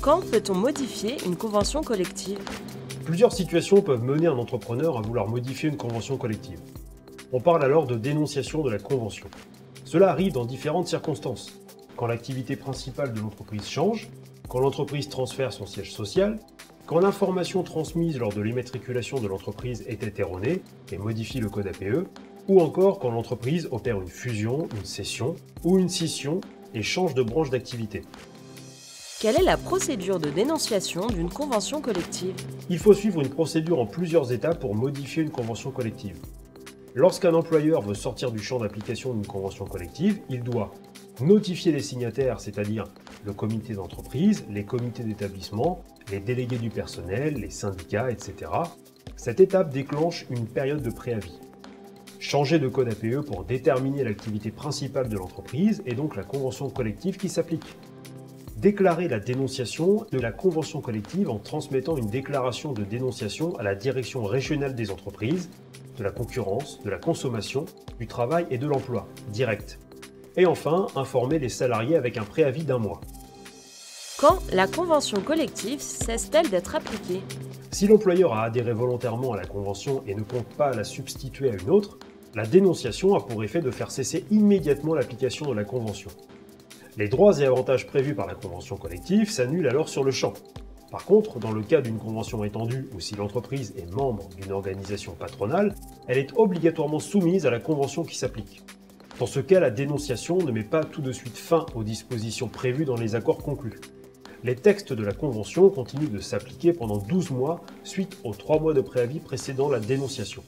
Quand peut-on modifier une convention collective? Plusieurs situations peuvent mener un entrepreneur à vouloir modifier une convention collective. On parle alors de dénonciation de la convention. Cela arrive dans différentes circonstances. Quand l'activité principale de l'entreprise change, quand l'entreprise transfère son siège social, quand l'information transmise lors de l'immatriculation de l'entreprise est erronée et modifie le code APE, ou encore quand l'entreprise opère une fusion, une cession ou une scission et change de branche d'activité. Quelle est la procédure de dénonciation d'une convention collective? Il faut suivre une procédure en plusieurs étapes pour modifier une convention collective. Lorsqu'un employeur veut sortir du champ d'application d'une convention collective, il doit notifier les signataires, c'est-à-dire le comité d'entreprise, les comités d'établissement, les délégués du personnel, les syndicats, etc. Cette étape déclenche une période de préavis. Changer de code APE pour déterminer l'activité principale de l'entreprise et donc la convention collective qui s'applique. Déclarer la dénonciation de la convention collective en transmettant une déclaration de dénonciation à la direction régionale des entreprises, de la concurrence, de la consommation, du travail et de l'emploi, direct. Et enfin, informer les salariés avec un préavis d'1 mois. Quand la convention collective cesse-t-elle d'être appliquée? Si l'employeur a adhéré volontairement à la convention et ne compte pas la substituer à une autre, la dénonciation a pour effet de faire cesser immédiatement l'application de la convention. Les droits et avantages prévus par la convention collective s'annulent alors sur le champ. Par contre, dans le cas d'une convention étendue ou si l'entreprise est membre d'une organisation patronale, elle est obligatoirement soumise à la convention qui s'applique. Dans ce cas, la dénonciation ne met pas tout de suite fin aux dispositions prévues dans les accords conclus. Les textes de la convention continuent de s'appliquer pendant 12 mois suite aux 3 mois de préavis précédant la dénonciation.